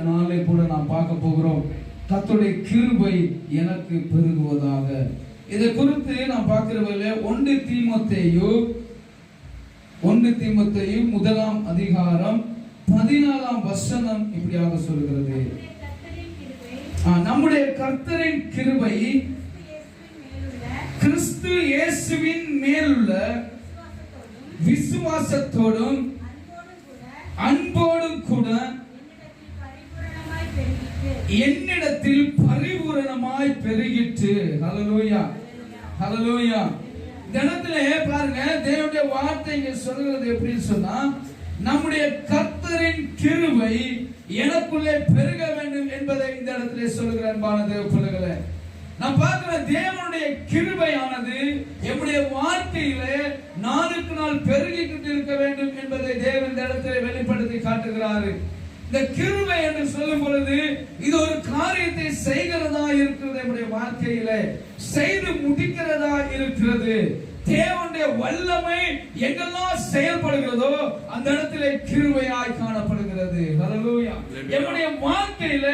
நாளை கூட நாம் பார்க்க போகிறோம். கர்த்தருடைய கிருபை எனக்கு பெருகுவதாக. இதை குறித்து நாம் பார்க்கிறவர்களே 1 தீமோத்தேயு 1 அதிகாரம் 14 வசனம் இப்படியாக சொல்கிறது. நம்முடைய கர்த்தரின் கிருபை கிறிஸ்து இயேசுவின் மேலுள்ள விசுவாசத்தோடும் அன்போடும் கூட என்னிடத்தில் பரிபூரணமாய் பெருகிற்று. ஹல்லேலூயா, ஹல்லேலூயா. தினத்திலே பாருங்க, தேவனுடைய வார்த்தை இங்க சொல்கிறது எப்படின்னு சொன்னா, நம்முடைய கர்த்தரின் கிருபை எனக்குள்ளே பெருக வேண்டும் என்பதை இந்த இடத்திலே சொல்லுகிற அன்பான தேவ பிள்ளைகளே, நான் பார்க்கிற தேவனுடைய கிருபையானது நம்முடைய வாழ்க்கையிலே நாளுக்கு நாள் பெருகிக்கிட்டு இருக்க வேண்டும் என்பதை தேவன் இந்த இடத்திலே வெளிப்படுத்தி காட்டுகிறாரு. இந்த கிருபை என்று சொல்லும் பொழுது இது ஒரு காரியத்தை செய்கிறதா இருக்கிறது, நம்முடைய வாழ்க்கையிலே செய்து முடிக்கிறதா இருக்கிறது. தேவனுடைய வல்லமை எங்கெல்லாம் செயல்படுகிறதோ அந்த இடத்திலே கிருபையாய் காணப்படுகிறது. ஹல்லேலூயா. நம்முடைய வாழ்க்கையில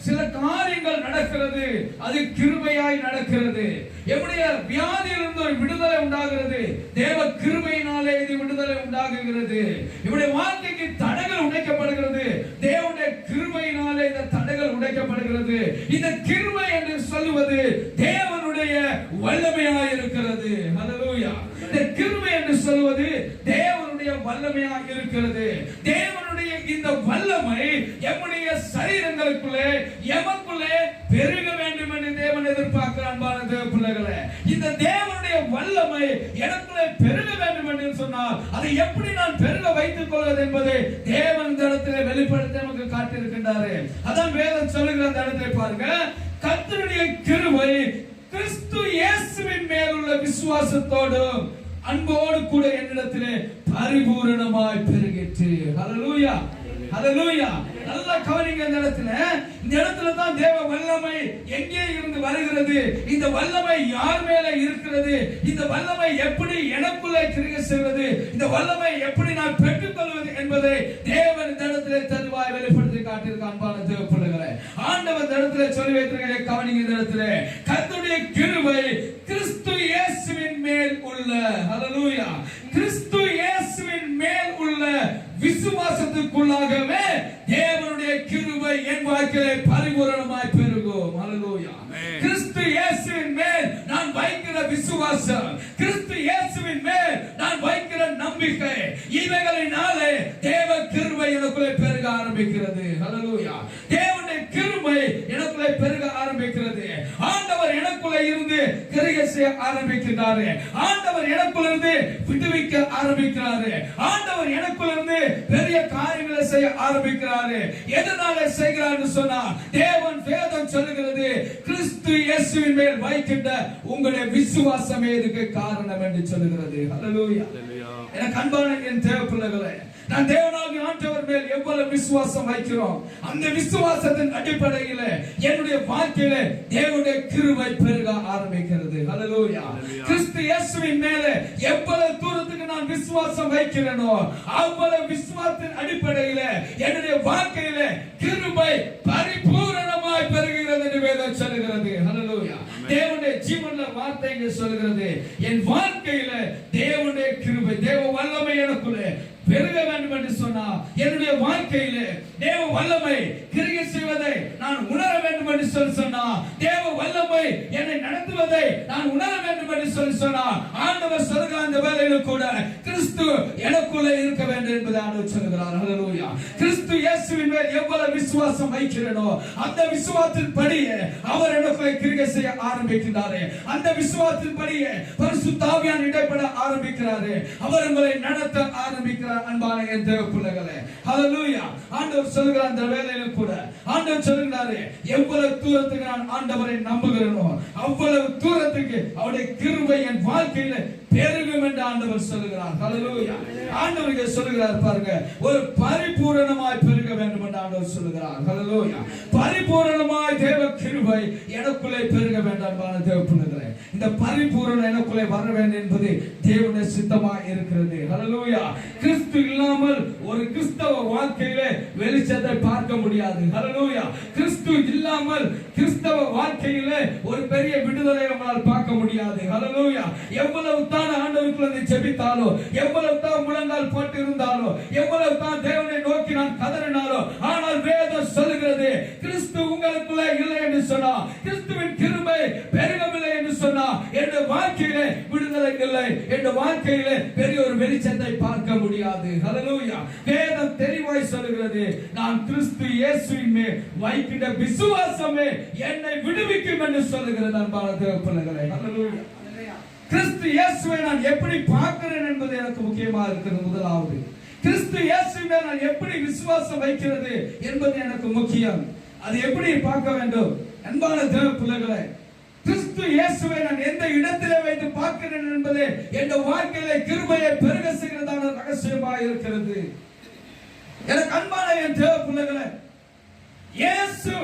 சில காரியங்கள் நடக்கிறது, அது கிருபையாய் நடக்கிறது. நம்முடைய வியாதியிலிருந்து ஒரு விடுதலை உண்டாகிறது, தேவ கிருபையினாலே இது விடுதலை உண்டாகுகிறது. நம்முடைய வாழ்க்கைக்கு தடைகள் உடைக்கப்படுகிறது, தேவனுடைய கிருபையினாலே இந்த தடைகள் உடைக்கப்படுகிறது. இந்த கிருபை என்று சொல்லுவது தேவனுடைய வல்லமையாய் இருக்கிறது. ஹல்லேலூயா. இந்த கிருபை என்று சொல்வது தேவனுடைய வல்லமையாக இருக்கிறது. தேவனுடைய இந்த வல்லமை நம்முடைய சரீரங்களுக்குள்ளே எமக்குள்ளே பெருக வேண்டும் என்று தேவன் எதிர்பார்க்கிறார். அன்பான தேவ பிள்ளைகளே, இந்த தேவனுடைய வல்லமை எனக்குள்ளே பெருக வேண்டும் என்று சொன்னால் அதை எப்படி நான் பெருக வைத்துக் கொள்வது என்பதை தேவன் இந்த இடத்திலே வெளிப்படுத்தி நமக்கு காட்டியிருக்கின்றார். அதான் வேதம் சொல்லுகிற அந்த இடத்திலே பாருங்க, கர்த்தருடைய கிருபை கிறிஸ்து இயேசுவின் மேலுள்ள விசுவாசத்தோடு அன்போடு கூட என்னிடத்திலே பரிபூரணமாய் பெருகிற்று. ஹல்லேலூயா, ஹல்லேலூயா. நல்லா கவனிங்க. இந்த இடத்துல தான் தேவ வல்லமை எங்கே இருந்து வருகிறது, இந்த வல்லமை யார் மேல இருக்கிறது, இந்த வல்லமை எப்படி எனக்குள்ளே கிரியை செய்வது, இந்த வல்லமை எப்படி நான் பெற்றுக் கொள்வது என்பதை தேவன் இந்த இடத்திலே தெளிவாய் வெளிப்படுத்தி காட்டியிருக்க. அன்பான தேவ பிள்ளைகளே, ஆண்டவர் இந்த இடத்திலே சொல்லி வைத்திருக்கிற கவனிங்க. இந்த இடத்திலே கர்த்தருடைய கிருபை கிறிஸ்து இயேசுவின் மேல் உள்ள, ஹல்லேலூயா, கிறிஸ்து இயேசுவின் மேல் உள்ள விசுவாசத்துக்குள்ளாகவே தேவனுடைய கிருபை என் வாழ்க்கையிலே பரிபூரணமாய் பெருகும். ஹல்லேலூயா. கிறிஸ்து இயேசுவின் மேல் நான் வைக்கிற விசுவாசம், கிறிஸ்து இயேசுவின் மேல் நான் வைக்கிற நம்பிக்கை, இவைகளினாலே தேவ கிருபை எனக்குள்ளே பெருக ஆரம்பிக்கிறது. ஹல்லேலூயா. தேவனுடைய கிருபை எனக்குள்ளே பெருக ஆரம்பிக்கிறது. ஆண்டவர் எனக்குள்ளே இருந்து கிரியை செய்ய ஆரம்பிக்கிறார். ஆண்டவர் எனக்குள்ள இருந்து விடுவிக்க ஆரம்பிக்கிறார். ஆண்டவர் எனக்குள்ள இருந்து பெரிய காரியங்களை செய்ய ஆரம்பிக்கிறார். எதனால செய்கிறார் சொன்னா, தேவன் வேதம் சொல்லுகிறது, கிறிஸ்து இயேசுவின் மேல் வைக்கின்ற உங்களுடைய விசுவாசமே இதுக்கு காரணம் என்று சொல்லுகிறது. ஹல்லேலூயா. எனக்கு அன்பான என் தேவ பிள்ளைகளே, நான் தேவனாகிய ஆண்டவர் மேல் எவ்வளவு விசுவாசம் வைக்கிறோம், அந்த விசுவாசத்தின் அடிப்படையில் என்னுடைய வாழ்க்கையில தேவனுடைய கிருபை பெருக ஆரம்பிக்கிறது. ஹல்லேலூயா. கிறிஸ்து இயேசுவின் மேலே எவ்வளவு தூரத்துக்கு நான் விசுவாசம் வைக்கிறேனோ அவ்வளவு விசுவாசத்தின் அடிப்படையில் என்னுடைய வாழ்க்கையில கிருபை பரிபூரணமாய் பெருகிறது என்று வேதம் சொல்லுகிறது. ஹல்லேலூயா. தேவனுடைய ஜீவனுள்ள வார்த்தை இங்கே சொல்லுகிறது, என் வாழ்க்கையில தேவனுடைய கிருபை தேவ வல்லமை எனக்குள்ளே பெருக வேண்டும் என்று சொன்னா, என்னுடைய வாழ்க்கையிலே தேவ வல்லமை கிரியை செய்வதை நான் உணர வேண்டும் என்று சொன்னா, தேவ வல்லமை என்னை நடத்துவதை நான் உணர வேண்டும் என்று சொன்னா, ஆண்டவர் சொல்கிற அந்த வேளையில கூட கிறிஸ்து எனக்குள்ளே இருக்க வேண்டும் என்பதை ஆண்டவர் சொல்கிறார். ஹல்லேலூயா. கிறிஸ்து இயேசுவின் மேல் எவ்வளவு விசுவாசம் வைக்கிறேனோ அந்த விசுவாசத்தின் படியே அவர் எனக்குள்ளே கிரியை செய்ய ஆரம்பிக்கிறார். அந்த விசுவாசத்தின் படியே பரிசுத்த ஆவியானவர் இடைப்பட ஆரம்பிக்கிறார். அவர் உங்களை நடத்த ஆரம்பிக்கிறார். அன்பான என் தேவ பிள்ளைகளே, ஹல்லேலூயா. ஆண்டவர் சொல்கிறார் அந்த வேளையில கூட, ஆண்டவர் சொல்கிறார், எவ்வளவு தூரத்துக்கு நான் ஆண்டவரை நம்புகிறேனோ அவ்வளவு தூரத்துக்கு அவருடைய கிருபை என் வாழ்க்கையில பெருகும் என்று ஆண்டவர் சொல்கிறார். ஹல்லேலூயா. ஆண்டவர் சொல்கிறார் பாருங்க, ஒரு பரிபூரணமாய் பெருக வேண்டும் என்று ஆண்டவர் சொல்கிறார். ஹல்லேலூயா. பரிபூரணமாய் தேவ கிருபை எனக்குள்ளே பெருக வேண்டும். அன்பான தேவ பிள்ளைகளே, இந்த பரிபூரணம் எனக்குள்ளே வர வேண்டும் என்பது தேவனுடைய சித்தமாக இருக்கிறது. ஹல்லேலூயா. கிறிஸ்து இல்லாமல் ஒரு கிறிஸ்தவ வாழ்க்கையிலே வெளிச்சத்தை பார்க்க முடியாது. ஹல்லேலூயா. கிறிஸ்து இல்லாமல் கிறிஸ்தவ வாழ்க்கையிலே ஒரு பெரிய விடுதலை உங்களால் பார்க்க முடியாது. ஹல்லேலூயா. எவ்வளவு தான் ஆண்டவருக்குள்ளே ஜெபித்தாலோ, எவ்வளவு தான் முழங்கால் போட்டு இருந்தாலோ, எவ்வளவு தான் தேவனை நோக்கி நான் கதறினாலோ, ஆனால் வேதம் சொல்லுகிறது கிறிஸ்து உங்களுக்குள்ளே இல்லை என்று சொன்னா, கிறிஸ்துவின் கிருபை பெருகவில்லை என்று சொன்னா, என் வாழ்க்கையிலே விடுதலை இல்லை, என் வாழ்க்கையிலே பெரிய ஒரு வெளிச்சத்தை பார்க்க முடியாது. ஹல்லேலூயா. வேதம் தெளிவாய் சொல்லுகிறது, நான் கிறிஸ்து இயேசுவின் மேல் வைக்கின்ற விசுவாசமே என்னை விடுவிக்கும் என்று சொல்லுகிறது. அன்பான தேவ பிள்ளைகளே, ஹல்லேலூயா. கிறிஸ்து இயேசுவை நான் எப்படி பார்க்கிறேன் என்பது எனக்கு முக்கியமா இருக்கிறது. முதலாவது, கிறிஸ்து இயேசுவின் மேல் நான் எப்படி விசுவாசம் வைக்கிறது என்பது எனக்கு முக்கியம். அது எப்படி பார்க்க வேண்டும்? அன்பான தேவ பிள்ளைகளே, கிறிஸ்து இயேசுவை நான் எந்த இடத்திலே வைத்து பார்க்கிறேன் என்பது என் வாழ்க்கையிலே கிருபையை பெருக செய்கிறதான ரகசியமாக இருக்கிறது. எனக்கு அன்பான என் தேவ பிள்ளைகளே, இயேசு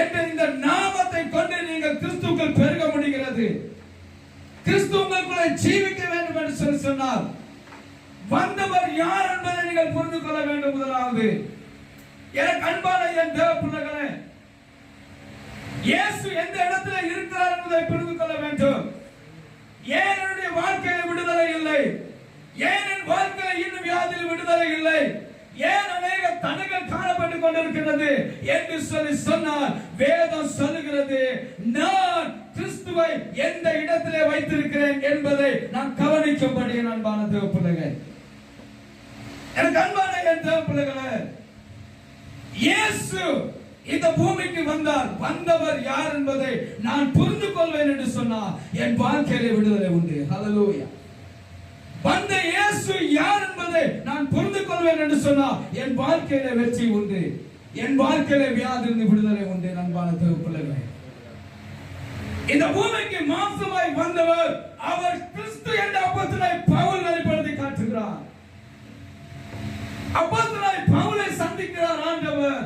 என்ற இந்த நாமத்தை கொண்டு நீங்கள் கிறிஸ்துவுக்குள் பெருக முடிகிறது. கிறிஸ்து உங்களுக்குள்ளே ஜீவிக்க வேண்டும் என்று சொல்லி சொன்னார். வந்தவர் யார் என்பதை நீங்கள் புரிந்து கொள்ள வேண்டும். முதலாவது, எனக்கு அன்பான என் தேவ பிள்ளைகளே, இயேசு எந்த இடத்துல இருக்கிறார் என்பதை புரிந்து கொள்ள வேண்டும். ஏன் என்னுடைய வாழ்க்கையில் விடுதலை இல்லை? ஏன் என் வாழ்க்கையில் இன்னும் வியாதியில் விடுதலை இல்லை? ஏன் அநேக தடைகள் காணப்பட்டுக் கொண்டிருக்கிறது என்று சொல்லி சொன்னார். வேதம் சொல்லுகிறது, நான் கிறிஸ்துவை எந்த இடத்திலே வைத்திருக்கிறேன் என்பதை நான் கவனிக்கும்படி அன்பான தேவ பிள்ளைகளே, எனக்கு அன்பான என் தேவ பிள்ளைகளே, இயேசு இந்த பூமிக்கு வந்தார். வந்தவர் யார் என்பதை நான் புரிந்து கொள்வேன் என்று சொன்னார். என் வாழ்க்கையிலே விடுதலை உண்டு. ஹல்லேலூயா. வந்த இயேசு யார் என்பதை நான் புரிந்து கொள்வேன் என்று சொன்னார். என் வாழ்க்கையிலே வெற்றி உண்டு. என் வாழ்க்கையிலே வியாதியிலிருந்து விடுதலை உண்டு. அன்பான தேவ பிள்ளைகளே, இந்த பூமிக்கு மாம்சமாய் வந்தவர் அவர் கிறிஸ்து என்ற அப்போஸ்தலனாய் பவுல் வெளிப்படுத்தி காட்டுகிறார். அப்போஸ்தலனாய் பவுலை சந்திக்கிறார் ஆண்டவர்.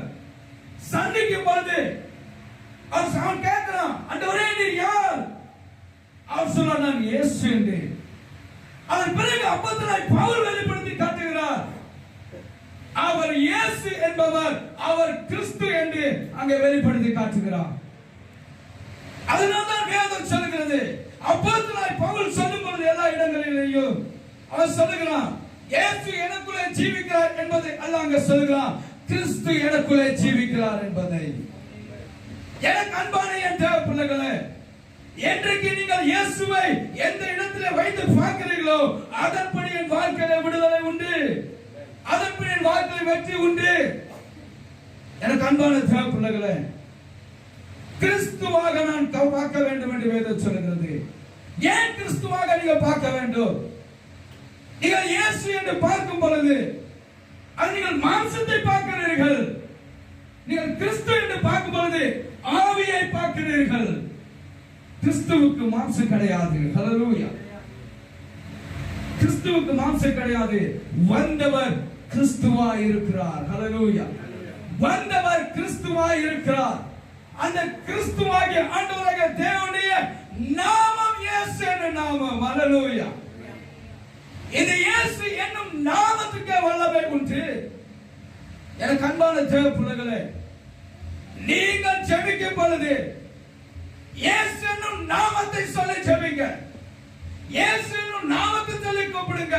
சந்திக்கும் பொழுது அவன் கேட்கிறான், ஆண்டவரே நீர் யார்? அவர் சொல்றார், நான் இயேசு என்று. அதன் பிறகு அப்போஸ்தலனாய் பவுல் வெளிப்படுத்தி காட்டுகிறார், அவர் இயேசு என்பவர் அவர் கிறிஸ்து என்று அங்கே வெளிப்படுத்தி காட்டுகிறார். அதனால்தான் வேதம் சொல்லுகிறது, அப்போஸ்தலனாய் பவுல் சொல்லும் பொழுது எல்லா இடங்களிலேயும் அவர் சொல்லுகிறார், இயேசு எனக்குள்ளே ஜீவிக்கிறார் என்பதை அல்ல, அங்க சொல்லுகிறார் கிறிஸ்து எனக்குள்ளே ஜீவிக்கிறார் என்பதை. எனக்கு அன்பான என் தேவ பிள்ளைகளே, என்றைக்கு நீங்கள் இயேசுவை எந்த இடத்திலே வைத்து பார்க்கிறீர்களோ அதன்படி என் வாழ்க்கையில விடுதலை உண்டு, அதன்படி என் வாழ்க்கையில் வெற்றி உண்டு. எனக்கு அன்பான தேவ பிள்ளைகளே, கிறிஸ்துவாக நான் பார்க்க வேண்டும் என்று வேதம் சொல்கிறது. ஏன் கிறிஸ்துவாக நீங்கள் பார்க்க வேண்டும்? நீங்கள் இயேசு என்று பார்க்கும் பொழுது அது நீங்கள் மாம்சத்தை பார்க்கிறீர்கள். நீங்கள் கிறிஸ்து என்று பார்க்கும் பொழுது ஆவியை பார்க்கிறீர்கள். கிறிஸ்துவுக்கு மாம்சம் கிடையாது. ஹல்லேலூயா. கிறிஸ்துவுக்கு மாம்சம் கிடையாது. வந்தவர் கிறிஸ்துவாய் இருக்கிறார். ஹல்லேலூயா. வந்தவர் கிறிஸ்துவாய் இருக்கிறார். அந்த கிறிஸ்துவாகிய ஆண்டவராகிய தேவனுடைய நாமம் இயேசு என்ற நாமம். ஹல்லேலூயா. இந்த இயேசு என்னும் நாமத்துக்கு வல்லமை உண்டு. எனக்கு அன்பான தேவ பிள்ளைகளே, நீங்கள் ஜெபிக்கும் பொழுது இயேசு என்னும் நாமத்தை சொல்லி ஜெபிங்க. இயேசு என்னும் நாமத்தை சொல்லி கூப்பிடுங்க.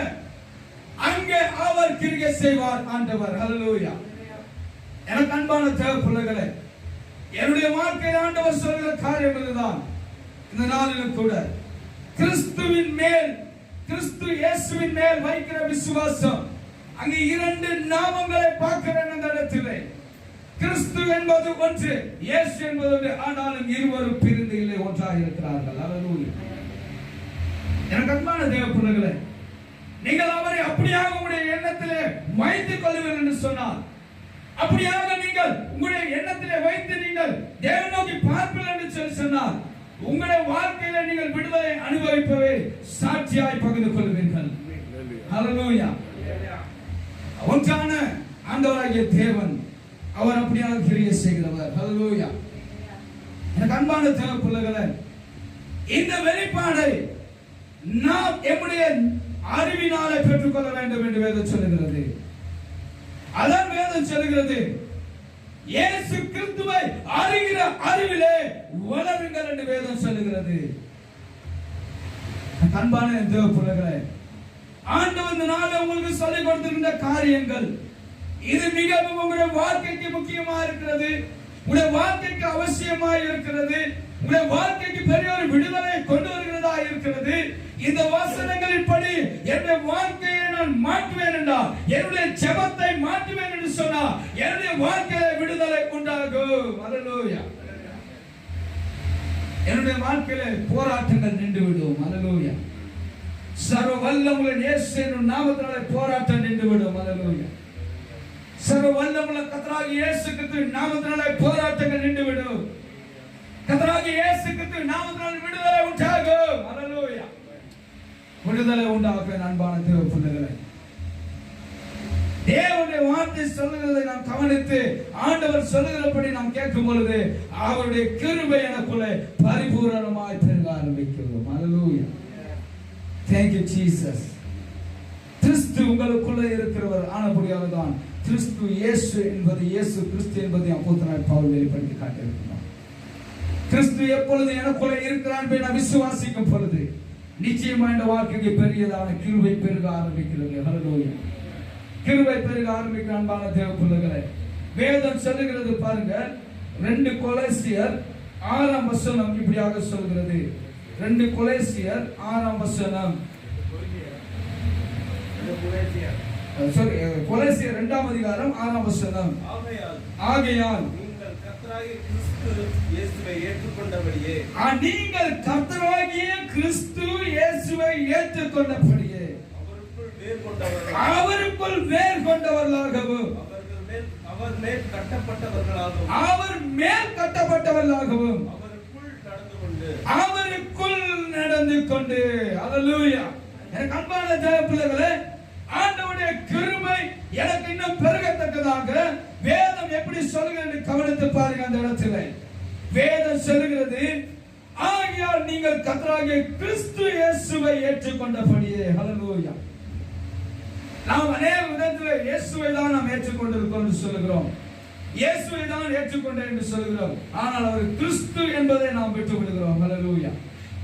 அங்கே அவர் கிரியை செய்வார் ஆண்டவர். ஹல்லேலூயா. எனக்கு அன்பான தேவ பிள்ளைகளே, என்னுடைய வாழ்க்கையில் ஆண்டவர் சொல்கிற காரியம் இதுதான். இந்த நாளிலும் கூட கிறிஸ்துவின் மேல், கிறிஸ்து இயேசுவின் மேல் வைக்கிற விசுவாசம், அங்கே இரண்டு நாமங்களை பார்க்கிறேன் அந்த இடத்திலே. கிறிஸ்து என்பது ஒன்று, இயேசு என்பது ஒன்று. ஆனாலும் இருவரும் பிரிந்து இல்லை, ஒன்றாக இருக்கிறார்கள். ஹல்லேலூயா. எனக்கு அன்பான தேவ பிள்ளைகளே, நீங்கள் அவரை அப்படியாக உங்களுடைய எண்ணத்திலே வைத்துக் கொள்வீர்கள் என்று சொன்னார். அப்படியாக நீங்கள் உங்களுடைய எண்ணத்திலே வைத்து நீங்கள் தேவனை நோக்கி பார்ப்பீர்கள் என்று சொல்லி சொன்னார். உங்களுடைய வாழ்க்கையில நீங்கள் விடுதலை அனுபவிப்பவை சாட்சியாய் பகிர்ந்து கொள்வீர்கள். ஹல்லேலூயா. ஒன்றான ஆண்டவராகிய தேவன் அவர் அப்படியாக கிரியை செய்கிறவர். ஹல்லேலூயா. எனக்கு அன்பான தேவ பிள்ளைகளே, இந்த வெளிப்பாடை நாம் நம்முடைய அறிவினாலே பெற்றுக்கொள்ள வேண்டும் என்று வேதம் சொல்லுகிறது. அதான் வேதம் சொல்லுகிறது, இயேசு கிறிஸ்துவை அறிகிற அறிவிலே வளருங்கள் என்று வேதம் சொல்லுகிறது. அன்பான தேவ பிள்ளைகளே, ஆண்டவர் இந்த நாளில் உங்களுக்கு சொல்லிக் கொடுத்திருக்கின்ற காரியங்கள் இது மிகவும் உங்களுடைய வாழ்க்கைக்கு முக்கியமா இருக்கிறது, உங்களுடைய வாழ்க்கைக்கு அவசியமா இருக்கிறது, உங்களுடைய வாழ்க்கைக்கு பெரிய ஒரு விடுதலை கொண்டு வருகிறதா இருக்கிறது. இந்த வசனங்களின் படி என்னுடைய வாழ்க்கையை நான் மாற்றுவேன் என்றால், என்னுடைய ஜெபத்தை மாற்றுவேன் என்று சொன்னால் என்னுடைய வாழ்க்கையில விடுதலை உண்டாகும். அல்லேலூயா. என்னுடைய வாழ்க்கையில போராட்டங்கள் நின்றுவிடும். அல்லேலூயா. சர்வ வல்லமுள்ள இயேசுவின் நாமத்தினாலே போராட்டம் நின்றுவிடும். அல்லேலூயா. சர்வ வல்லமுள்ள கர்த்தராகிய இயேசு கிறிஸ்துவின் நாமத்தினாலே போராட்டங்கள் நின்றுவிடும். கர்த்தராகிய இயேசு கிறிஸ்துவின் நாமத்தினாலே விடுதலை உண்டாகும். அல்லேலூயா. விடுதலை உண்டாகும். அன்பான தேவ பிள்ளைகளே, தேவனுடைய வார்த்தை சொல்லுகிறதை நாம் கவனித்து ஆண்டவர் சொல்லுகிறபடி நாம் கேட்கும் பொழுது அவருடைய கிருபை எனக்குள்ளே பரிபூரணமாய் பெருக ஆரம்பிக்கிறோம். அல்லேலூயா. Thank you Jesus. கிறிஸ்து உங்களுக்குள்ளே இருக்கிறவர் ஆனபடியால் தான் கிறிஸ்து இயேசு என்பது, இயேசு கிறிஸ்து என்பதை அப்போஸ்தலனாகிய பவுல் வெளிப்படுத்தி காட்டியிருக்கிறார். கிறிஸ்து எப்பொழுது எனக்குள்ளே இருக்கிறார் என்பதை நான் விசுவாசிக்கும் பொழுது நிச்சயமா இந்த வாழ்க்கைக்கு பெரியதான கிருபை பெருக ஆரம்பிக்கிறது. ஹல்லேலூயா. கிருபை பெருக ஆரம்பிக்கிற அன்பான தேவ பிள்ளைகளே, வேதம் சொல்லுகிறது பாருங்க, 2 கொலோசியர் 6ஆம் வசனம் இப்படியாக சொல்கிறது. 2 கொலோசியர் 6ஆம் வசனம், கொலோசியர் 2ஆம் அதிகாரம் 6ஆம் வசனம், ஆகையால் நீங்கள் கர்த்தராகிய கிறிஸ்து இயேசுவை ஏற்றுக்கொண்டபடியே, நீங்கள் கர்த்தராகிய கிறிஸ்து இயேசுவை ஏற்றுக்கொண்டபடியே அவருக்குள் வேர் கொண்டவர்களாகவும் அவர் மேல் கட்டப்பட்டவர்களாகவும் அவருக்குள் நடந்து கொண்டு. அல்லேலூயா. எனக்கு அன்பான தேவ பிள்ளைகளே, ஆண்டவருடைய கிருபை எனக்கு இன்னும் பெருகத்தக்கதாக வேதம் எப்படி சொல்லுகிறது கவனித்து பாருங்க. அந்த இடத்துல வேதம் சொல்லுகிறது, ஆகையால் நீங்கள் கர்த்தராகிய கிறிஸ்து இயேசுவை ஏற்றுக்கொண்டபடியே. ஹல்லேலூயா. நாம் அநேக விதத்தில் இயேசுவை தான் நாம் ஏற்றுக்கொண்டிருக்கோம் என்று சொல்லுகிறோம், இயேசுவை தான் ஏற்றுக்கொண்டேன் என்று சொல்லுகிறோம். ஆனால் அவர் கிறிஸ்து என்பதை நாம் விட்டு விடுகிறோம். ஹல்லேலூயா.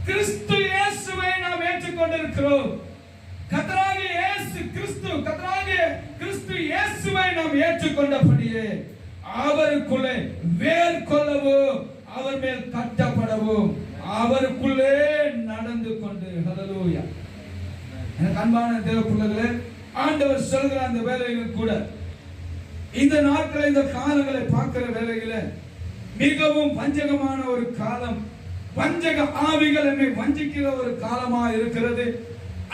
கிறிஸ்து இயேசுவை நாம் ஏற்றுக்கொண்டிருக்கிறோம். கர்த்தராகிய இயேசு கிறிஸ்து, கர்த்தராகிய கிறிஸ்து இயேசுவை நாம் ஏற்றுக்கொண்டபடியே அவருக்குள்ளே வேர் கொள்ளவும் அவர் மேல் கட்டப்படவும் அவருக்குள்ளே நடந்து கொண்டு. ஹல்லேலூயா. எனக்கு அன்பான தேவ பிள்ளைகளே, ஆண்டவர் சொல்கிற அந்த வேலையில் கூட இந்த நாட்களை, இந்த காலங்களை பார்க்கிற வேலையில மிகவும் வஞ்சகமான ஒரு காலம், வஞ்சக ஆவிகள் என்னை வஞ்சிக்கிற ஒரு காலமா இருக்கிறது.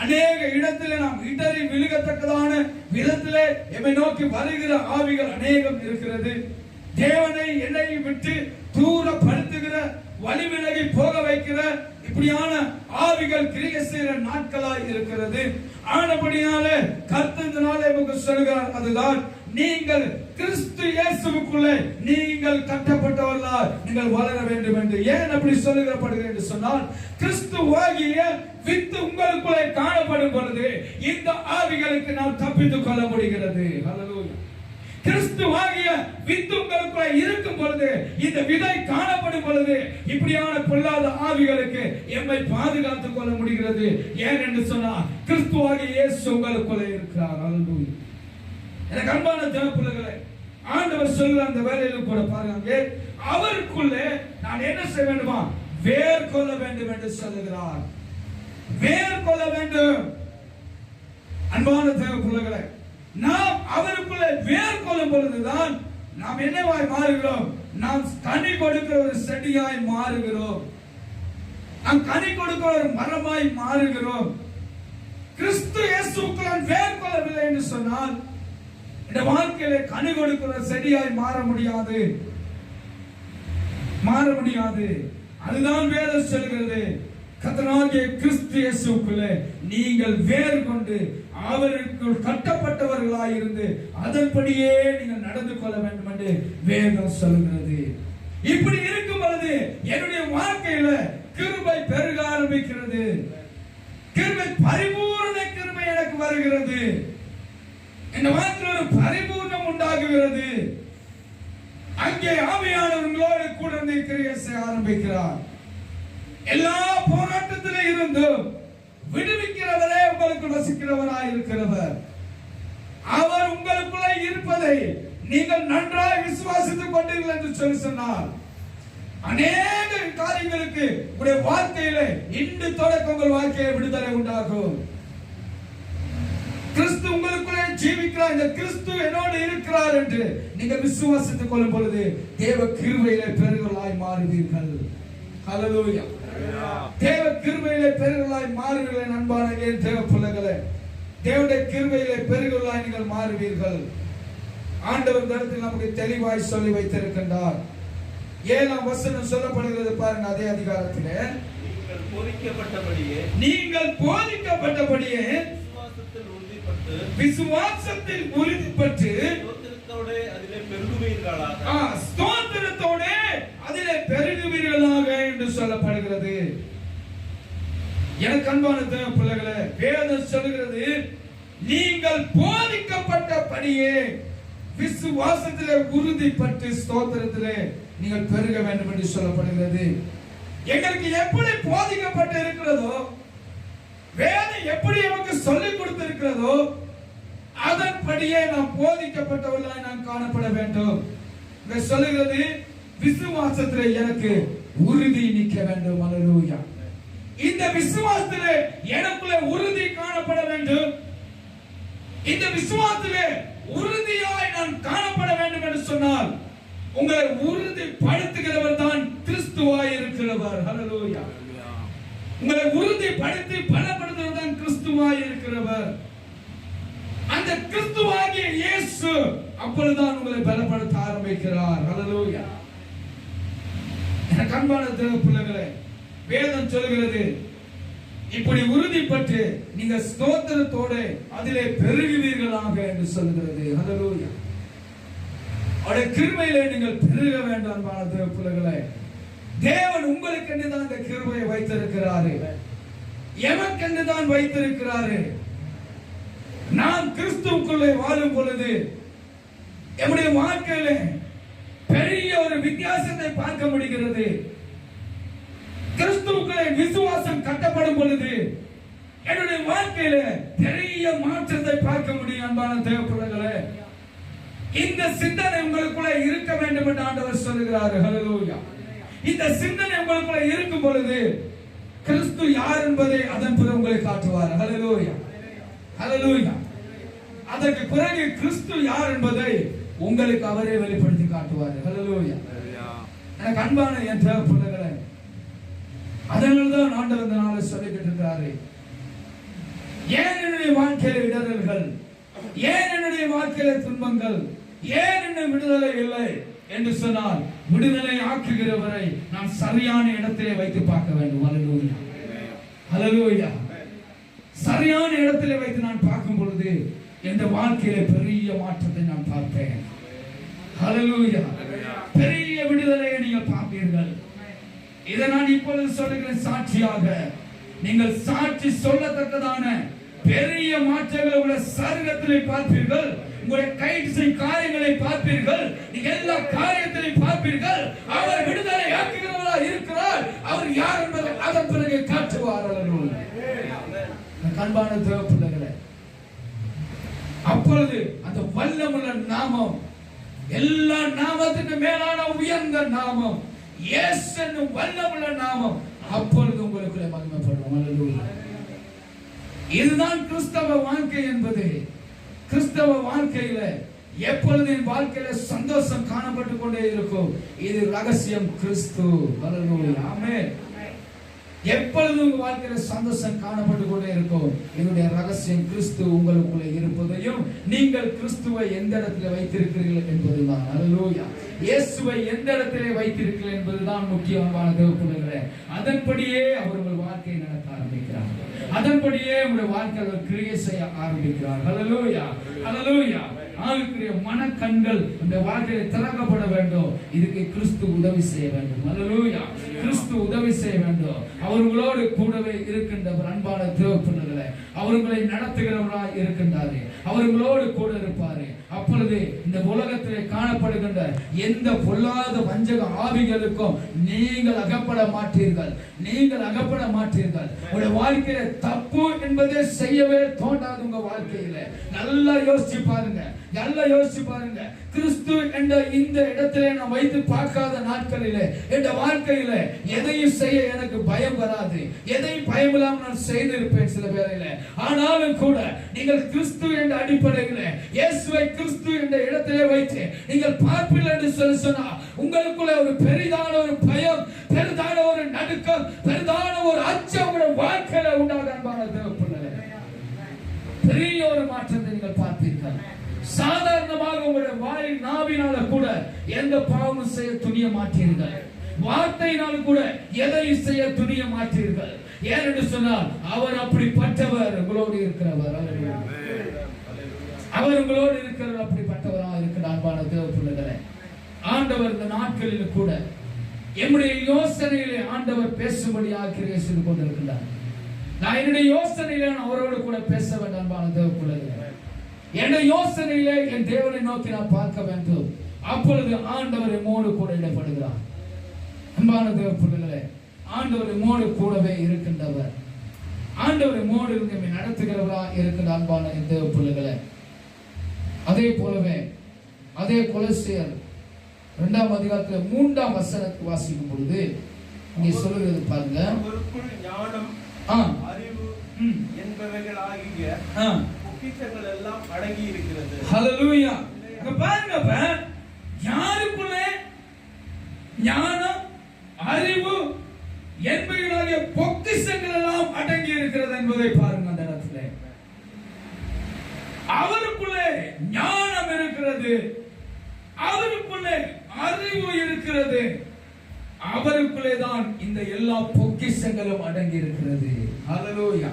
அநேக இடத்திலே நாம் இடறி விழுகத்தக்கதான விதத்திலே எம்மை நோக்கி வருகிற ஆவிகள் அநேகம் இருக்கிறது. தேவனை என்னை விட்டு தூரப்படுத்துகிற, வழிவிலகி போக வைக்கிற இப்படியான ஆவிகள் கிரியை செய்கிற நாட்களாய் இருக்கிறது. ஆனபடியாலே கர்த்தர் இந்த நாளை உங்களுக்கு சொல்கிறார், அதுதான் நீங்கள் கிறிஸ்து இயேசுவுக்குள்ளே நீங்கள் கட்டப்பட்டவர்களா நீங்கள் வளர வேண்டும் என்று. ஏன் அப்படி சொல்லுகிறப்படுகிறது என்று சொன்னால், கிறிஸ்துவாகிய வித்து உங்களுக்குள்ளே காணப்படும் பொழுது இந்த ஆவிகளுக்கு நாம் தப்பித்துக் கொள்ள முடிகிறது. ஹல்லேலூயா. கிறிஸ்துவாகிய வித்து உங்களுக்குள்ளே இருக்கும் பொழுது, இந்த விதை காணப்படும் பொழுது இப்படியான பொல்லாத ஆவிகளுக்கு எம்மை பாதுகாத்துக் கொள்ள முடிகிறது. ஏன் என்று சொன்னால், கிறிஸ்துவாகிய இயேசு உங்களுக்குள்ளே இருக்கிறார். ஹல்லேலூயா. எனக்கு அன்பான தேவ பிள்ளைகளே, ஆண்டவர் சொல்ற அந்த வேலையிலும் கூட பாருங்க, அவருக்குள்ளே நான் என்ன செய்ய வேண்டுமா? வேர் கொள்ள வேண்டும் என்று சொல்லுகிறார். வேர் கொள்ள வேண்டும். அன்பான தேவ பிள்ளைகளே, நாம் அவருக்குள்ளே வேர் கொள்ளும் பொழுதுதான் நாம் என்னவாய் மாறுகிறோம்? நாம் கனி கொடுக்கிற ஒரு செடியாய் மாறுகிறோம். நாம் கனி கொடுக்கிற ஒரு மரமாய் மாறுகிறோம். கிறிஸ்து இயேசுக்குள் வேர் கொள்ளவில்லை என்று சொன்னால் இந்த வாழ்க்கையில கனி கொடுக்கிற செடியாய் மாற முடியாது. அதுதான் வேதம் சொல்கிறது. கர்த்தராகிய கிறிஸ்து இயேசுவுக்குள்ளே நீங்கள் வேர் கொண்டு அவருக்குள் கட்டப்பட்டவர்களாய் இருந்து அதன்படியே நீங்கள் நடந்து கொள்ள வேண்டும் என்று வேதம் சொல்கிறது. இப்படி இருக்கும் பொழுது என்னுடைய வாழ்க்கையில கிருபை பெருக ஆரம்பிக்கிறது. கிருபை, பரிபூர்ண கிருபை எனக்கு வருகிறது. இந்த வார்த்தையில் ஒரு பரிபூர்ணம் உண்டாகுகிறது. அங்கே ஆவியானவர் உங்களோடு கூட இருந்து கிரியை செய்ய ஆரம்பிக்கிறார். எல்லா போராட்டத்திலே இருந்தும் விடுவிக்கிறவரே உங்களுக்கு வசிக்கிறவராய் இருக்கிறவர். அவர் உங்களுக்குள்ளே இருப்பதை நீங்கள் நன்றாக விசுவாசித்துக் கொண்டீர்கள் என்று சொல்லி சொன்னார். அநேக காரியங்களுக்கு உங்களுடைய வாழ்க்கையில இன்று தொடக்க உங்கள் வாழ்க்கையை விடுதலை உண்டாகும். கிறிஸ்து உங்களுக்குள்ளே ஜீவிக்கிறார், இந்த கிறிஸ்து என்னோடு இருக்கிறார் என்று நீங்கள் விசுவாசித்துக் கொள்ளும் பொழுது தேவ கிருபையிலே பெருகளாய் மாறுவீர்கள். ஹல்லேலூயா. தேவ கிருபையிலே பெருகளாய் மாறுவீர்கள். அன்பான என் தேவ பிள்ளைகளே, தேவனுடைய கிருபையிலே பெருகளாய் நீங்கள் மாறுவீர்கள். ஆண்டவர் இந்த இடத்தில் நமக்கு தெளிவாய் சொல்லி வைத்திருக்கின்றார். 7ஆம் வசனம் சொல்லப்படுகிறது பாருங்க. அதே அதிகாரத்திலே நீங்கள் போதிக்கப்பட்டபடியே விசுவாசத்தில் உறுதிப்பட்டு ஸ்தோத்திரத்தோட அதிலே பெருகுவீர்களாக என்று சொல்லப்படுகிறது. எனக்கு அன்பான தேவ பிள்ளைகளே, வேதம் சொல்கிறது நீங்கள் போதிக்கப்பட்டபடியே விசுவாசத்திலே உறுதிப்பட்டு ஸ்தோத்திரத்திலே நீங்கள் பெருக வேண்டும் என்று சொல்லப்படுகிறது. எங்களுக்கு எப்படி போதிக்கப்பட்டு இருக்கிறதோ, வேதம் எப்படி நமக்கு சொல்லிக் கொடுத்திருக்கிறதோ அதன்படியே நாம் போதிக்கப்பட்டவர்களாய் நாம் காணப்பட வேண்டும். சொல்லுகிறது விசுவாசத்திலே எனக்கு உறுதி நிற்க வேண்டும். அல்லேலூயா. இந்த விசுவாசத்திலே எனக்குள்ளே உறுதி காணப்பட வேண்டும். இந்த விசுவாசத்திலே உறுதியாய் நான் காணப்பட வேண்டும் என்று சொன்னால் உங்களை உறுதிப்படுத்துகிறவர் தான் கிறிஸ்துவாய் இருக்கிறவர். ஹல்லேலூயா. உங்களை உறுதிப்படுத்தி பலப்படுத்துகிறவர் தான் கிறிஸ்துவாய் இருக்கிறவர். அந்த கிறிஸ்துவாகிய இயேசு அப்பொழுதுதான் உங்களை பலப்படுத்த ஆரம்பிக்கிறார். ஹல்லேலூயா. எனக்கு அன்பான தேவ பிள்ளைகளே, வேதம் சொல்கிறது இப்படி உறுதிப்பட்டு நீங்க ஸ்தோத்திரத்தோடு அதிலே பெருகுவீர்களாக என்று சொல்கிறது. ஹல்லேலூயா. அவருடைய கிருபையிலே நீங்கள் பெருக வேண்டும். அன்பான தேவ பிள்ளைகளே, தேவன் உங்களுக்கு என்றுதான் இந்த கிருபையை வைத்திருக்கிறாரு, எமக்கு என்றுதான் வைத்திருக்கிறாரு. நாம் கிறிஸ்துவுக்குள்ளே வாழும் பொழுது நம்முடைய வாழ்க்கையில பெரிய ஒரு வித்தியாசத்தை பார்க்க முடிகிறது. கிறிஸ்துவுக்குள்ளே விசுவாசம் கட்டப்படும் பொழுது என்னுடைய வாழ்க்கையில பெரிய மாற்றத்தை பார்க்க முடியும். அன்பான தேவ பிள்ளைகளே, இந்த சிந்தனை உங்களுக்குள்ள இருக்க வேண்டும் என்று ஆண்டவர் சொல்லுகிறார். ஹல்லேலூயா. இந்த சிந்தனை உங்களுக்குள்ள இருக்கும் பொழுது கிறிஸ்து யார் என்பதை அதன் பிறகு உங்களை காட்டுவார். ஹல்லேலூயா. ஹல்லேலூயா. அதற்கு பிறகு கிறிஸ்து யார் என்பதை உங்களுக்கு அவரே வெளிப்படுத்தி காட்டுவார். ஹல்லேலூயா. எனக்கு அன்பான என் தேவ பிள்ளைகளே, அதனால்தான் ஆண்டவர் இந்த நாளை சொல்லிக்கிட்டு இருக்கிறாரு, ஏன் என்னுடைய வாழ்க்கையில இடரல்கள், ஏன் என்னுடைய வாழ்க்கையில துன்பங்கள், ஏன் என்ன விடுதலை இல்லை என்று சொன்னால் விடுதலை ஆக்குகிறவரை நாம் சரியான இடத்திலே வைத்து பார்க்க வேண்டும். ஹல்லேலூயா. ஹல்லேலூயா. சரியான இடத்திலே வைத்து நான் பார்க்கும் பொழுது என்ற வாழ்க்கையில பெரிய மாற்றத்தை நான் பார்ப்பேன். ஹல்லேலூயா. பெரிய விடுதலையை நீங்கள் பார்ப்பீர்கள். இதை நான் இப்பொழுது சொல்லுகிறேன் சாட்சியாக. நீங்கள் சாட்சி சொல்லத்தக்கதான பெரிய மாற்றங்களை உங்களுடைய சரீரத்திலே பார்ப்பீர்கள், உங்களுடைய கைது காரியங்களை பார்ப்பீர்கள், நீங்க எல்லா காரியத்திலையும் பார்ப்பீர்கள். அவர் விடுதலை ஆக்குகிறவராக இருக்கிறார். அவர் யார் என்பதை அதன் பிறகு காட்டுவார். அன்பான தேவ பிள்ளைகளே, அப்பொழுது அந்த வல்லமுள்ள நாமம், எல்லா நாமத்துக்கு மேலான உயர்ந்த நாமம் இயேசு என்னும் வல்லமுள்ள நாமம் அப்பொழுது உங்களுக்குள்ளே மகிமைப்படும். அல்லேலூயா. இதுதான் கிறிஸ்தவ வாழ்க்கை என்பது. கிறிஸ்தவ வாழ்க்கையில எப்பொழுது என் வாழ்க்கையில சந்தோஷம் காணப்பட்டுக் கொண்டே இருக்கும். இது ரகசியம் கிறிஸ்து. அல்லேலூயா. ஆமென். எப்பொழுது உங்க வாழ்க்கையில சந்தோஷம் காணப்பட்டுக் கொண்டே இருக்கும். இதனுடைய ரகசியம் கிறிஸ்து உங்களுக்குள்ளே இருப்பதையும் நீங்கள் கிறிஸ்துவை எந்த இடத்துல வைத்திருக்கிறீர்கள் என்பதுதான். அல்லேலூயா. இயேசுவை எந்த இடத்திலே வைத்திருக்கிறீர்கள் என்பதுதான் முக்கியமான தேவ பிள்ளைகளே. அதன்படியே அவர் உங்கள் வாழ்க்கையை நடத்த ஆரம்பிக்கிறார். அதன்படியே உங்களுடைய வாழ்க்கையில் கிரியை செய்ய ஆரம்பிக்கிறார். ஹல்லேலூயா. ஹல்லேலூயா. ஆவிக்குரிய மனக்கண்கள் நம்முடைய வாழ்க்கையில திறக்கப்பட வேண்டும். இதுக்கு கிறிஸ்து உதவி செய்ய வேண்டும். அல்லேலூயா. கிறிஸ்து உதவி செய்ய வேண்டும். அவர்களோடு கூடவே இருக்கின்றவர். அன்பான தேவ பிள்ளைகளே, அவர்களை நடத்துகிறவராய் இருக்கின்றாரே, அவர்களோடு கூட இருப்பாரு. அப்பொழுது இந்த உலகத்திலே காணப்படுகின்ற எந்த பொல்லாத வஞ்சக ஆவிகளுக்கும் நீங்கள் அகப்பட மாட்டீர்கள். நீங்கள் அகப்பட மாட்டீர்கள். உங்களுடைய வாழ்க்கையில தப்பு என்பதை செய்யவே தோன்றாது. உங்க வாழ்க்கையில நல்லா யோசிச்சு பாருங்க, நல்லா யோசிச்சு பாருங்க. கிறிஸ்து என்ற இந்த இடத்திலே நான் வைத்து பார்க்காத நாட்களிலே என் வாழ்க்கையில எதையும் செய்ய எனக்கு பயம் வராது. எதையும் பயம் இல்லாமல் நான் செய்திருப்பேன் சில வேளையில. ஆனாலும் கூட நீங்கள் கிறிஸ்து என்ற அடிப்படையில் இயேசுவை கிறிஸ்து என்ற இடத்திலே வைத்து நீங்கள் பார்ப்பீர்கள் என்று சொல்லி சொன்னா உங்களுக்குள்ள ஒரு பெரிதான ஒரு பயம், பெரிதான ஒரு நடுக்கம், பெரிதான ஒரு அச்சம் உங்களுடைய வாழ்க்கையில உண்டாக. அன்பான தேவ பிள்ளைகளே, பெரிய ஒரு மாற்றத்தை நீங்கள் பார்ப்பீர்கள். சாதாரணமாக உங்களுடைய வாய் நாவினால கூட எந்த பாவமும் செய்ய துணிய மாட்டீர்கள். வார்த்தையினால் கூட எதையும் செய்ய துணிய மாட்டீர்கள். ஏனென்று சொன்னால் அவர் அப்படிப்பட்டவர், உங்களோடு இருக்கிறவர். அவர் உங்களோடு இருக்கிறவர், அப்படிப்பட்டவராக இருக்கிறார். அன்பான தேவ பிள்ளைகளே, ஆண்டவர் இந்த நாட்களில் கூட என்னுடைய யோசனையிலே ஆண்டவர் பேசும்படியாக கிரியை செய்து கொண்டிருக்கிறார். நான் என்னுடைய யோசனையிலே அவரோடு கூட பேச வேண்டும். அன்பான தேவ பிள்ளைகளே, என்னுடைய யோசனையிலே என் தேவனை நோக்கி நான் பார்க்க வேண்டும். அப்பொழுது ஆண்டவர் எம்மோடு கூட இடப்படுகிறார். அன்பான தேவ பிள்ளைகளே, ஆண்டவர் எம்மோடு கூடவே இருக்கின்றவர். ஆண்டவர் எம்மோடு இருந்து நடத்துகிறவரா இருக்கின்ற அன்பான தேவ பிள்ளைகளே, அதே போலவே அதே கொலோசியர் 2ஆம் அதிகாரத்தில் 3ஆம் வசனத்தை வாசிக்கும் பொழுது இங்கே சொல்லுகிறது பாருங்க. ஞானம், அறிவு என்பவைகள் ஆகிய பொக்கிஷங்கள் எல்லாம் அடங்கி இருக்கிறது. ஹல்லேலூயா. அங்க பாருங்க, யாருக்குள்ளே ஞானம், அறிவு என்பவைகளாகிய பொக்கிஷங்கள் எல்லாம் அடங்கி இருக்கிறது என்பதை பாருங்க. அந்த இடத்துல அவருக்குள்ளே ஞானம் இருக்கிறது, அவருக்குள்ளே அறிவு இருக்கிறது, அவருக்குள்ளே தான் இந்த எல்லா பொக்கிஷங்களும் அடங்கி இருக்கிறது. ஹல்லேலூயா.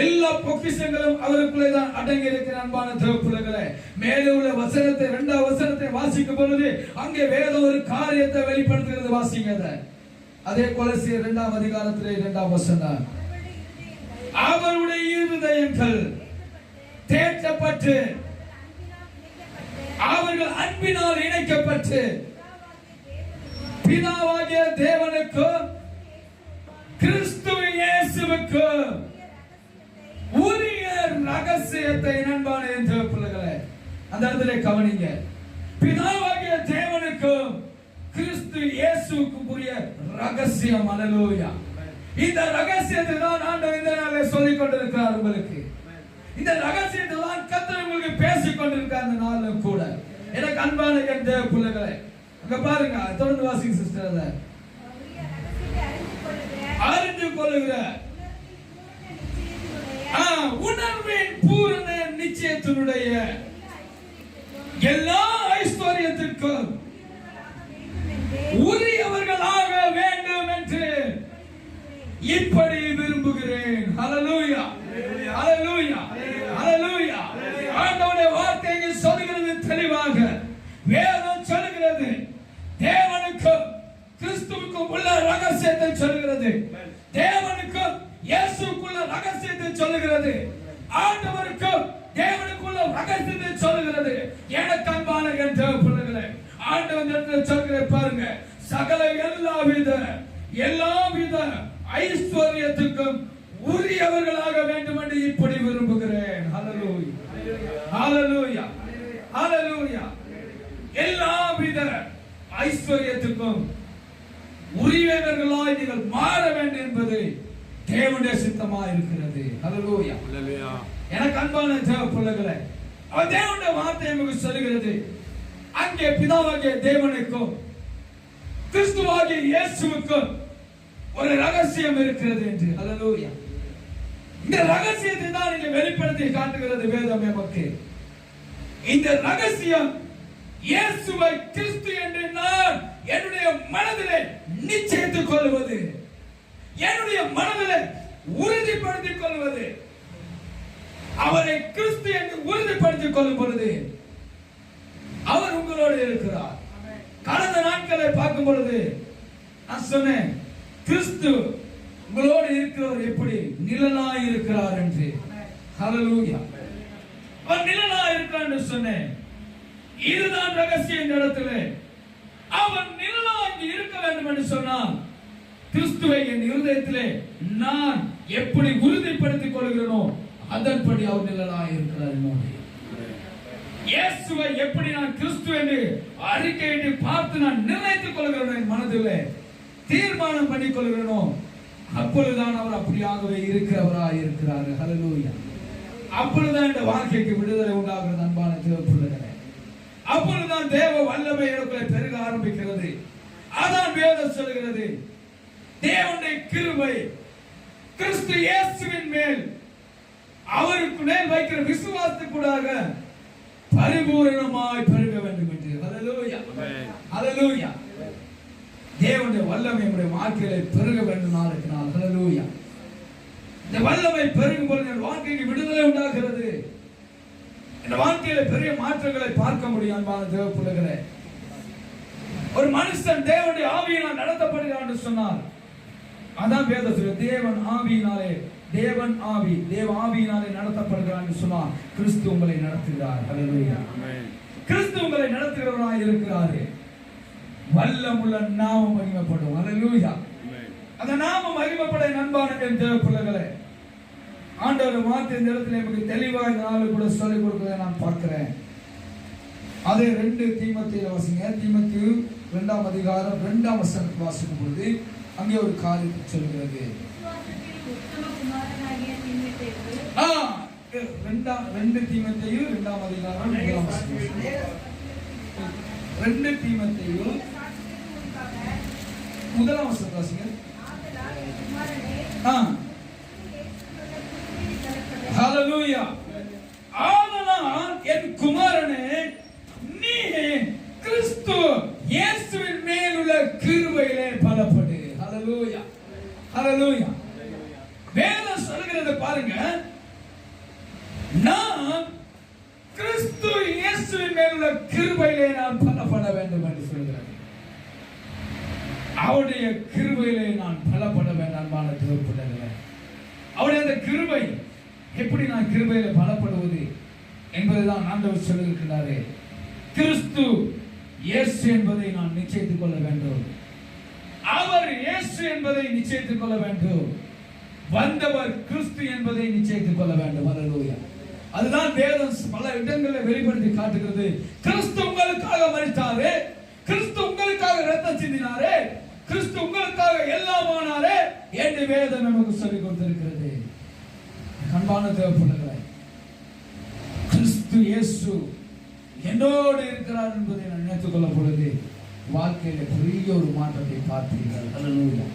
எல்லா பொக்கிஷங்களும் அவருக்குள்ளே தான் அடங்கி இருக்கிற அன்பான தேவ பிள்ளைகளே, மேலே உள்ள வசனத்தை 2ஆம் வசனத்தை வாசிக்கும் பொழுது அங்கே வேதம் ஒரு காரியத்தை வெளிப்படுத்துகிறது. வாசிங்க. அதே கொலோசியர் 2ஆம் அதிகாரத்திலே 2ஆம் வசனம், அவருடைய இருதயங்கள் தேற்றப்பட்டு அவர்கள் அன்பினால் இணைக்கப்பட்டு பிதாவாகிய தேவனுக்கு கிறிஸ்து இயேசுவுக்கு உரிய ரகசியத்தை. அன்பான தேவ பிள்ளைகளே, அந்த இடத்திலே கவனிங்க. பிதாவாகிய தேவனுக்கு கிறிஸ்து இயேசுவுக்கு உரிய ரகசியம். அல்லேலூயா. இந்த ரகசியத்தை தான் ஆண்டவர் இந்த நாளிலே சொல்லிக் கொண்டிருக்கிறார் உங்களுக்கு. இந்த ரகசியத்தை தான் கர்த்தர் உங்களுக்கு பேசிக் கொண்டிருக்கிறார் இந்த நாளிலும் கூட. எனக்கு அன்பான என் தேவ பிள்ளைகளே, அங்க பாருங்க, தொடர்ந்து வாசிங்க சிஸ்டர். அத அறிந்து கொள்ளுகிற உணர்வின் பூரண நிச்சயத்தினுடைய எல்லா ஐஸ்வர்யத்திற்கும் உரியவர்களாக வேண்டும் என்று இப்படி விரும்புகிறேன். ஹல்லேலூயா. ஹல்லேலூயா. ஹல்லேலூயா. ஆண்டவருடைய வார்த்தையை சொல்கிறது தெளிவாக. வேதம் சொல்கிறது தேவனுக்கு கிறிஸ்துவுக்கு உள்ள ரகசியத்தை சொல்கிறது. தேவனுக்கு இயேசுவுக்குள்ள ரகசியத்தை சொல்கிறது. ஆண்டவருக்கு தேவனுக்குள்ள ரகசியத்தை சொல்கிறது. எனக்கு அன்பான என் தேவ பிள்ளைகளே, ஆண்டவர் சொல்கிற பாருங்க, சகல எல்லாவித ஐஸ்வர்யத்துக்கும் உரியவர்களாக வேண்டும் என்று இப்படி விரும்புகிறேன். ஹல்லேலூயா. ஹல்லேலூயா. ஹல்லேலூயா. எல்லாவித ஐஸ்வர்யத்துக்கும் உரியவர்களாய் நீங்கள் மாற வேண்டும் என்பது தேவனுடைய சித்தமாக இருக்கிறது. ஹல்லேலூயா. ஹல்லேலூயா. எனக்கு அன்பான தேவ பிள்ளைகளே, தேவனுடைய வார்த்தை நமக்கு சொல்கிறது, அங்கே பிதாவாகிய தேவனுக்கும் கிறிஸ்துவாகிய இயேசுவுக்கும் ஒரு ரகசியம் இருக்கிறது என்று. ஹல்லேலூயா. இந்த ரகசியத்தை தான் இங்கே வெளிப்படுத்தி காட்டுகிறது வேதம் நமக்கு. இந்த ரகசியம் இயேசுவை கிறிஸ்து என்று நான் என்னுடைய மனதிலே நிச்சயித்துக் கொள்வது, என்னுடைய மனதிலே உறுதிப்படுத்திக் கொள்வது, அவரை கிறிஸ்து என்று உறுதிப்படுத்திக் கொள்ளும் பொழுது அவர் உங்களோடு இருக்கிறார். கடந்த நாட்களை பார்க்கும் பொழுது நான் சொன்னேன், கிறிஸ்து உங்களோடு இருக்கிறவர் எப்படி நிழலாய் இருக்கிறார் என்று. ஹல்லேலூயா. அவர் நிழலாய் இருக்கிறார் என்று சொன்னேன். இதுதான் ரகசியம். இந்த இடத்துல அவர் நிழலாய் இருக்க வேண்டும் என்று சொன்னார். கிறிஸ்துவை என் இருதயத்திலே நான் எப்படி உறுதிப்படுத்திக் கொள்கிறேனோ அதன்படி அவர் நிழலாய் இருக்கிறார். இயேசுவை எப்படி நான் கிறிஸ்து என்று அறிக்கையிட்டு பார்த்து நான் நிர்ணயித்துக் கொள்கிறேன், என் மனதிலே தீர்மானம் பண்ணிக் கொள்கிறேனோ அப்பொழுதுதான் அவர் அப்படியாகவே இருக்கிறவராய் இருக்கிறார். ஹல்லேலூயா. அப்பொழுதுதான் இந்த வாழ்க்கைக்கு விடுதலை உண்டாகிறது. அன்பான தேவ பிள்ளைகளே, அப்பொழுதுதான் தேவ வல்லமை எனக்குள்ளே பெருக ஆரம்பிக்கிறது. அதான் வேதம் சொல்கிறது, தேவனுடைய கிருபை கிறிஸ்து இயேசுவின் மேல் அவருக்கு மேல் வைக்கிற விசுவாசத்துக்கூடாக பரிபூரணமாய் பெருக வேண்டும் என்று. ஹல்லேலூயா. ஹல்லேலூயா. தேவனுடைய வல்லமை நம்முடைய வாழ்க்கையிலே பெருக வேண்டும் நாளுக்கு நாள். ஹல்லேலூயா. இந்த வல்லமை பெருகும் பொழுது என் வாழ்க்கைக்கு விடுதலை உண்டாகிறது. இந்த வாழ்க்கையில பெரிய மாற்றங்களை பார்க்க முடியும். அன்பான தேவ பிள்ளைகளே, ஒரு மனுஷன் தேவனுடைய ஆவியினால் நடத்தப்படுகிறான் என்று சொன்னார். அதான் வேதத்தில் தேவன் ஆவியினாலே, தேவன் ஆவி, தேவ ஆவியினாலே நடத்தப்படுகிறான் என்று சொன்னார். கிறிஸ்து உங்களை நடத்துகிறார். ஹல்லேலூயா. கிறிஸ்து உங்களை நடத்துகிறவராய் இருக்கிறார். வல்லமுள்ள நாமம் மகிமைப்படும். ஹல்லேலூயா. அந்த நாமம் மகிமைப்பட அன்பான தேவ பிள்ளைகளே, ஆண்டவர் வார்த்தை இந்த இடத்துல நமக்கு தெளிவாக இந்த நாள் கூட சொல்லிக் கொடுக்கிறதை நான் பார்க்கிறேன். அதே 2 தீமோத்தேயுல வாசிங்க. தீமோத்தேயு 2ஆம் அதிகாரம் 2ஆம் வசனத்தை வாசிக்கும் பொழுது அங்கே ஒரு காரியத்தை சொல்கிறது. 2 தீமோத்தேயு 2ஆம் அதிகாரம் 1ஆம் வசனம். 2 தீமோத்தேயு 1ஆம் வசனம் வாசிங்க. ஹல்லேலூயா. ஆதலால் என் குமாரனே, நீ கிறிஸ்து இயேசுவின் மேல் உள்ள கிருபையிலே பலப்படு. ஹல்லேலூயா. ஹல்லேலூயா. வேதம் சொல்கிறது பாருங்க, நான் கிறிஸ்து இயேசுவின் மேல் உள்ள கிருபையிலே நான் பலப்பட வேண்டும் என்று சொல்கிறார். அவருடைய கிருபையிலே நான் பலப்பட வேண்டும். அன்பான தேவ பிள்ளைகளே, அவருடைய அந்த கிருபை எப்படி நான் கிருபையில பலப்படுவது என்பதுதான் ஆண்டவர் சொல்லியிருக்கிறாரே. கிறிஸ்து இயேசு என்பதை நான் நிச்சயித்துக் கொள்ள வேண்டும். அவர் இயேசு என்பதை நிச்சயித்துக் கொள்ள வேண்டும். வந்தவர் கிறிஸ்து என்பதை நிச்சயித்துக் கொள்ள வேண்டும். ஹல்லேலூயா. அதுதான் வேதம் பல இடங்களில் வெளிப்படுத்தி காட்டுகிறது. கிறிஸ்து உங்களுக்காக மரித்தாரே, கிறிஸ்து உங்களுக்காக இரத்தம் சிந்தினாரே, கிறிஸ்து உங்களுக்காக எல்லாம் ஆனாரே என்று வேதம் நமக்கு சொல்லிக் கொடுத்திருக்கிறது. அன்பான தேவ பிள்ளைகளே, கிறிஸ்து இயேசு என்னோடு இருக்கிறார் என்பதை நான் நினைத்துக் கொள்ள பொழுது வாழ்க்கையில பெரிய ஒரு மாற்றத்தை பார்ப்பீர்கள். ஹல்லேலூயா.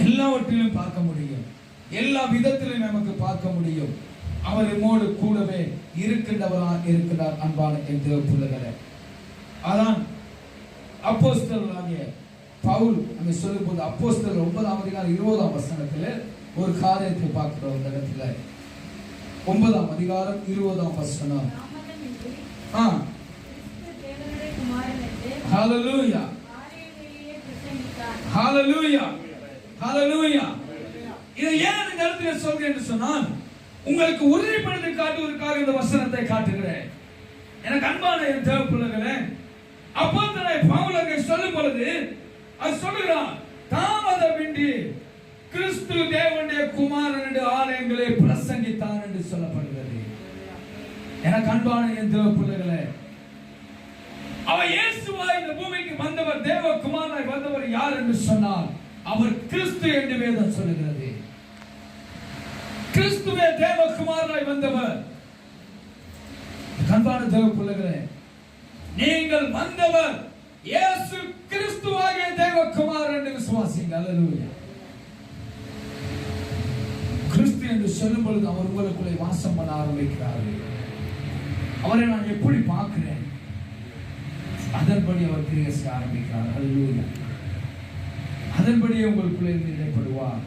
எல்லாவற்றிலும் பார்க்க முடியும், எல்லா விதத்திலும் நமக்கு பார்க்க முடியும். அவர் நம்மோடு கூடவே இருக்கின்றவராக இருக்கிறார். அன்பான என் தேவ பிள்ளைகளே, அதான் அப்போஸ்தலனாகிய பவுல் அங்கே சொல்லும் போது அப்போஸ்தலர் 9ஆம் அதிகாரம் 20ஆம் வசனத்தில் ஒரு காரியத்தை பார்க்கிறோம். இந்த இடத்துல 9ஆம் அதிகாரம் 20ஆம் வசனம். ஹல்லேலூயா. ஹல்லேலூயா. ஹல்லேலூயா. இதை ஏன் இந்த இடத்துல சொல்கிறேன் என்று சொன்னால், உங்களுக்கு உறுதிப்படுத்தி காட்டுவதற்காக இந்த வசனத்தை காட்டுகிறேன். எனக்கு அன்பான என் தேவ பிள்ளைகளே, அப்போஸ்தலனாகிய பவுல் அங்கே சொல்லும் பொழுது அது சொல்லுகிறான், தாமதமின்றி கிறிஸ்து தேவனுடைய குமாரன் என்று ஆலயங்களை பிரசங்கித்தான் என்று சொல்லப்படுகிறது. எனக்கு அன்பான என் தேவ பிள்ளைகளே, அவர் இயேசுவாய் இந்த பூமிக்கு வந்தவர், தேவ குமாரனாய் வந்தவர் யார் என்று சொன்னார், அவர் கிறிஸ்து என்று வேதம் சொல்லுகிறது. கிறிஸ்துவே தேவ குமாரனாய் வந்தவர். அன்பான தேவ பிள்ளைகளே, நீங்கள் வந்தவர் இயேசு கிறிஸ்துவாகிய தேவகுமாரன் என்று விசுவாசிங்க. ஹல்லேலூயா. கிறிஸ்து என்று சொல்லும் பொழுது அவர் உங்களுக்குள்ளே வாசம் பண்ண ஆரம்பிக்கிறார். அவரை நான் எப்படி பார்க்கிறேன் அதன்படி அவர் கிரியை செய்ய ஆரம்பிக்கிறார். ஹல்லேலூயா. அதன்படியே உங்களுக்குள்ளே இருந்து இடைப்படுவார்.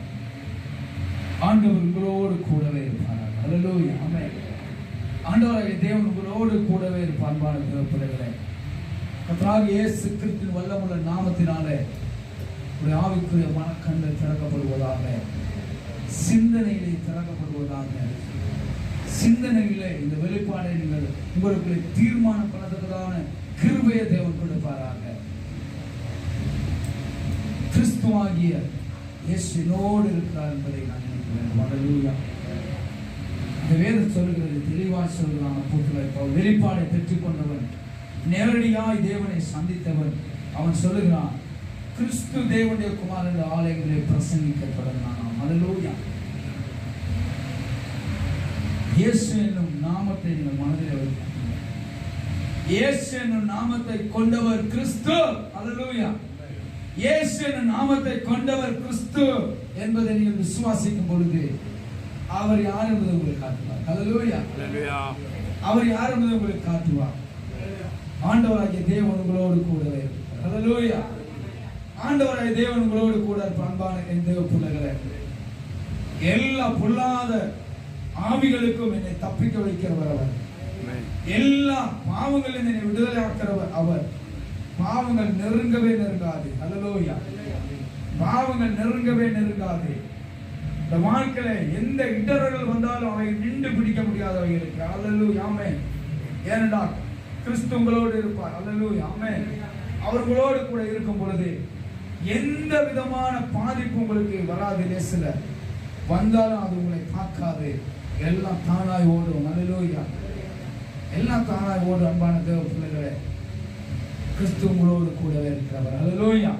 ஆண்டவர் உங்களோடு கூடவே இருப்பார். ஹல்லேலூயா. ஆமென். ஆண்டவராகிய தேவன் உங்களோடு கூடவே இருப்பார். அன்பான தேவ பிள்ளைகளே, கர்த்தராகிய இயேசு கிறிஸ்துவின் வல்லமுள்ள நாமத்தினாலே உங்களுடைய ஆவிக்குரிய மனக்கண்கள் திறக்கப்படுவதாக, சிந்தனையிலே திறக்கப்படுவதாக, சிந்தனையிலே இந்த வெளிப்பாடை நீங்கள் உங்களுக்கு தீர்மானம் பண்ணத்தக்கதான கிருபையை தேவன் கொடுப்பாராக. கிறிஸ்துவாகிய இயேசு என்னோடு இருக்கிறார் என்பதை நான் நினைக்கிறேன். ஹல்லேலூயா. இந்த வேதம் சொல்கிறது, தெளிவாக சொல்கிறான் அப்போஸ்தலன் வெளிப்பாடை பெற்றுக்கொண்டவன், நேரடியாய் தேவனை சந்தித்தவன். அவன் சொல்லுகிறான், கிறிஸ்து தேவனுடைய குமாரன் என்ற ஆலயங்களை பிரசங்கிக்கப்படலாம். ஹல்லேலூயா. இயேசு என்னும் நாமத்தை நீங்கள் மனதில் வைக்க. இயேசு என்னும் நாமத்தை கொண்டவர் கிறிஸ்து. ஹல்லேலூயா. இயேசு என்னும் நாமத்தை கொண்டவர் கிறிஸ்து என்பதை நீங்கள் விசுவாசிக்கும் பொழுது அவர் யார் என்பதை உங்களுக்கு காட்டுவார். ஹல்லேலூயா. அவர் யார் என்பதை உங்களுக்கு காட்டுவார். ஆண்டவராகிய தேவன் உங்களோடு கூடவே இருக்கிறார். ஹல்லேலூயா. ஆண்டவராகிய தேவன் உங்களோடு கூட அன்பான என் தேவ பிள்ளைகளே, எல்லா பொல்லாத ஆவிகளுக்கும் என்னை தப்பிக்க வைக்கிறவர் அவர். எல்லா பாவங்களிலும் என்னை விடுதலை ஆக்கிறவர் அவர். பாவங்கள் நெருங்கவே நெருங்காது. ஹல்லேலூயா. பாவங்கள் நெருங்கவே நெருங்காது. இந்த வாழ்க்கையில எந்த இடர்கள் வந்தாலும் அவை நின்று பிடிக்க முடியாதவைகளுக்கு. ஹல்லேலூயா. ஆமென். ஏனென்றால் கிறிஸ்து உங்களோடு இருப்பார். ஹல்லேலூயா. ஆமென். அவர்களோடு கூட இருக்கும் பொழுது எந்த விதமான பாதிப்பு உங்களுக்கு வராது. லேசில வந்தாலும் அது உங்களை தாக்காது. எல்லாம் தானாய் ஓடும். ஹல்லேலூயா. எல்லாம் தானாய் ஓடும். அன்பான தேவ பிள்ளைகளே, கிறிஸ்து உங்களோடு கூடவே இருக்கிறவர். ஹல்லேலூயா.